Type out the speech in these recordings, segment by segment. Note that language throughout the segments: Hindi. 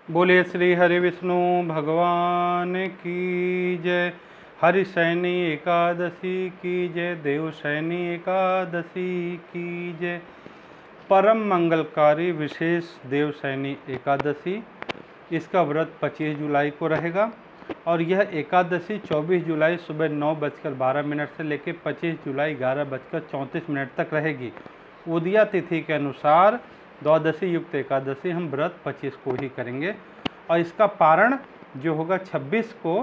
बोलिए श्री हरि विष्णु भगवान की जय। हरिशयनी एकादशी की जय। देवशयनी एकादशी की जय। परम मंगलकारी विशेष देवशयनी एकादशी, इसका व्रत 25 जुलाई को रहेगा और यह एकादशी 24 जुलाई सुबह 9:12 से लेकर 25 जुलाई 11:34 तक रहेगी। उदया तिथि के अनुसार द्वादशी युक्त एकादशी हम व्रत 25 को ही करेंगे और इसका पारण जो होगा 26 को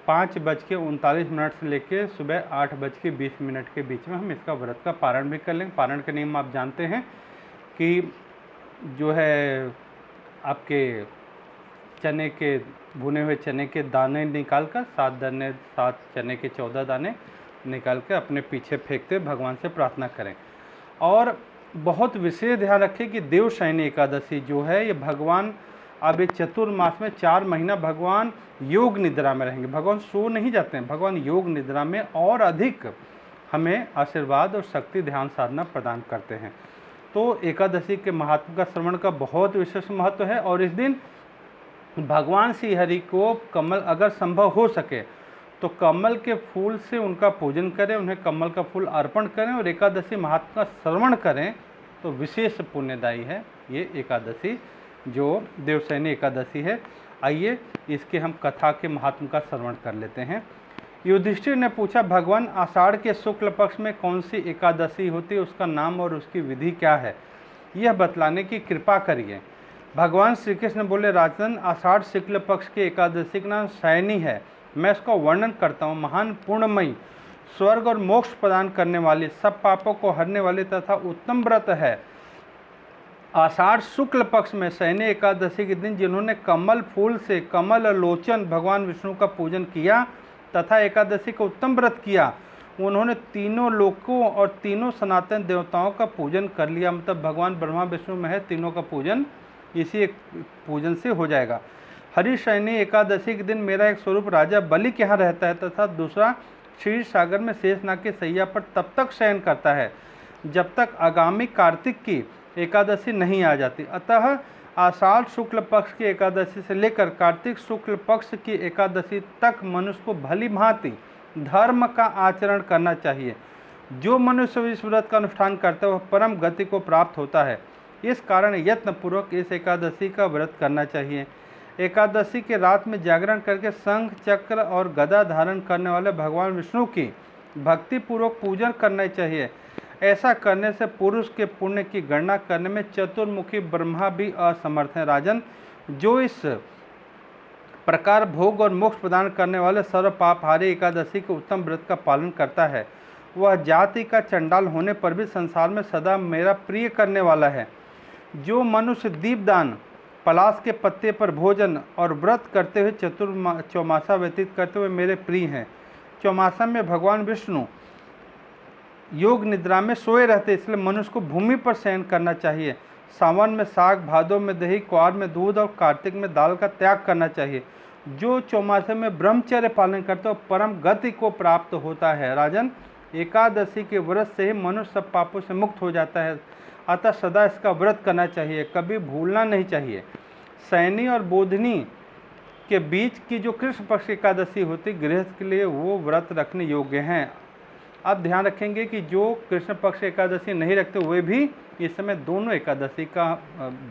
5:39 से लेकर सुबह 8:20 के बीच में हम इसका व्रत का पारण भी कर लेंगे। पारण के नियम आप जानते हैं कि जो है आपके चने के भुने हुए चने के दाने निकाल कर 7 चने के 14 दाने निकाल कर अपने पीछे फेंकते भगवान से प्रार्थना करें। और बहुत विशेष ध्यान रखें कि देवशयनी एकादशी जो है ये भगवान अब एक चतुर्मास में 4 महीना भगवान योग निद्रा में रहेंगे। भगवान सो नहीं जाते हैं, भगवान योग निद्रा में और अधिक हमें आशीर्वाद और शक्ति ध्यान साधना प्रदान करते हैं। तो एकादशी के महात्म का श्रवण का बहुत विशेष महत्व है और इस दिन भगवान श्री हरि को कमल अगर संभव हो सके तो कमल के फूल से उनका पूजन करें, उन्हें कमल का फूल अर्पण करें और एकादशी महात्म का श्रवण करें तो विशेष पुण्यदायी है ये एकादशी जो देवशयनी एकादशी है। आइए इसके हम कथा के महात्म का श्रवण कर लेते हैं। युधिष्ठिर ने पूछा, भगवान आषाढ़ के शुक्ल पक्ष में कौन सी एकादशी होती है, उसका नाम और उसकी विधि क्या है, यह बतलाने की कृपा करिए। भगवान श्री कृष्ण बोले, राजन आषाढ़ शुक्ल पक्ष की एकादशी का नाम शयनी है। मैं इसका वर्णन करता हूँ। महान पूर्णमयी, स्वर्ग और मोक्ष प्रदान करने वाली, सब पापों को हरने वाली तथा उत्तम व्रत है। आषाढ़ शुक्ल पक्ष में शयनी एकादशी के दिन जिन्होंने कमल फूल से कमल लोचन भगवान विष्णु का पूजन किया तथा एकादशी का उत्तम व्रत किया, उन्होंने तीनों लोकों और तीनों सनातन देवताओं का पूजन कर लिया। मतलब भगवान ब्रह्मा विष्णु महेश तीनों का पूजन इसी एक पूजन से हो जाएगा। हरिशयनी एकादशी के दिन मेरा एक स्वरूप राजा बलि के यहाँ रहता है तथा दूसरा क्षीर सागर में शेषनाग की सैया पर तब तक शयन करता है जब तक आगामी कार्तिक की एकादशी नहीं आ जाती। अतः आषाढ़ शुक्ल पक्ष की एकादशी से लेकर कार्तिक शुक्ल पक्ष की एकादशी तक मनुष्य को भली भांति धर्म का आचरण करना चाहिए। जो मनुष्य इस व्रत का अनुष्ठान करता है वह परम गति को प्राप्त होता है। इस कारण यत्नपूर्वक इस एकादशी का व्रत करना चाहिए। एकादशी के रात में जागरण करके शंख चक्र और गदा धारण करने वाले भगवान विष्णु की भक्ति पूर्वक पूजन करना चाहिए। ऐसा करने से पुरुष के पुण्य की गणना करने में चतुर्मुखी ब्रह्मा भी असमर्थ हैं। राजन, जो इस प्रकार भोग और मोक्ष प्रदान करने वाले सर्व पापहारी एकादशी के उत्तम व्रत का पालन करता है वह जाति का चंडाल होने पर भी संसार में सदा मेरा प्रिय करने वाला है। जो मनुष्य दीपदान, पलाश के पत्ते पर भोजन और व्रत करते हुए चौमासा व्यतीत करते हुए मेरे प्रिय हैं। चौमासा में भगवान विष्णु योग निद्रा में सोए रहते, इसलिए मनुष्य को भूमि पर शयन करना चाहिए। सावन में साग, भादों में दही, क्वार में दूध और कार्तिक में दाल का त्याग करना चाहिए। जो चौमासे में ब्रह्मचर्य पालन करते हो परम गति को प्राप्त होता है। राजन, एकादशी के व्रत से ही मनुष्य सब पापों से मुक्त हो जाता है। अतः सदा इसका व्रत करना चाहिए, कभी भूलना नहीं चाहिए। शयनी और बोधनी के बीच की जो कृष्ण पक्ष एकादशी होती गृहस्थ के लिए वो व्रत रखने योग्य हैं। आप ध्यान रखेंगे कि जो कृष्ण पक्ष एकादशी नहीं रखते वे भी इस समय दोनों एकादशी का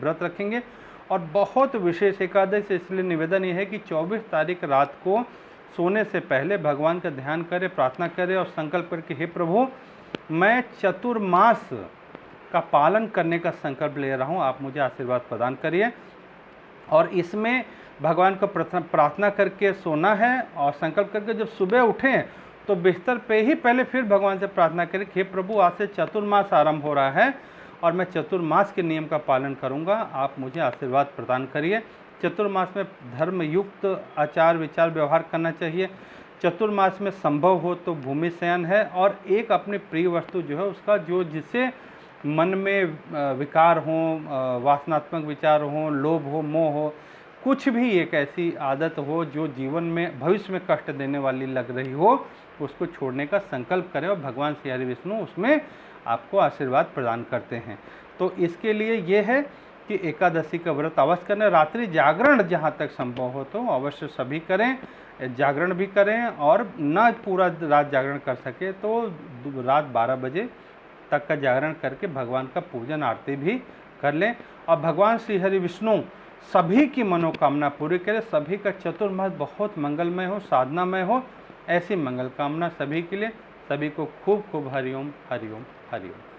व्रत रखेंगे। और बहुत विशेष एकादशी इसलिए निवेदन ये है कि 24 तारीख रात को सोने से पहले भगवान का ध्यान करें, प्रार्थना करें और संकल्प करें कि हे प्रभु, मैं चतुर्मास का पालन करने का संकल्प ले रहा हूँ, आप मुझे आशीर्वाद प्रदान करिए। और इसमें भगवान को प्रार्थना करके सोना है और संकल्प करके जब सुबह उठें तो बिस्तर पे ही पहले फिर भगवान से प्रार्थना करें कि हे प्रभु, आज से चतुर्मास आरंभ हो रहा है और मैं चतुर्मास के नियम का पालन करूंगा, आप मुझे आशीर्वाद प्रदान करिए। चतुर्मास में धर्म युक्त आचार विचार व्यवहार करना चाहिए। चतुर्मास में संभव हो तो भूमि शयन है और एक अपनी प्रिय वस्तु जो है उसका जो जिससे मन में विकार हो, वासनात्मक विचार हो, लोभ हो, मोह हो, कुछ भी एक ऐसी आदत हो जो जीवन में भविष्य में कष्ट देने वाली लग रही हो, उसको छोड़ने का संकल्प करें और भगवान श्री हरि विष्णु उसमें आपको आशीर्वाद प्रदान करते हैं। तो इसके लिए ये है कि एकादशी का व्रत अवश्य करें। रात्रि जागरण जहाँ तक संभव हो तो अवश्य सभी करें, जागरण भी करें, और न पूरा रात जागरण कर सके तो रात 12 बजे तक का जागरण करके भगवान का पूजन आरती भी कर लें। और भगवान श्री हरि विष्णु सभी की मनोकामना पूरी करें, सभी का चतुर्मास बहुत मंगलमय हो, साधनामय हो, ऐसी मंगल कामना सभी के लिए। सभी को खूब खूब हरिओम हरिओम हरिओम।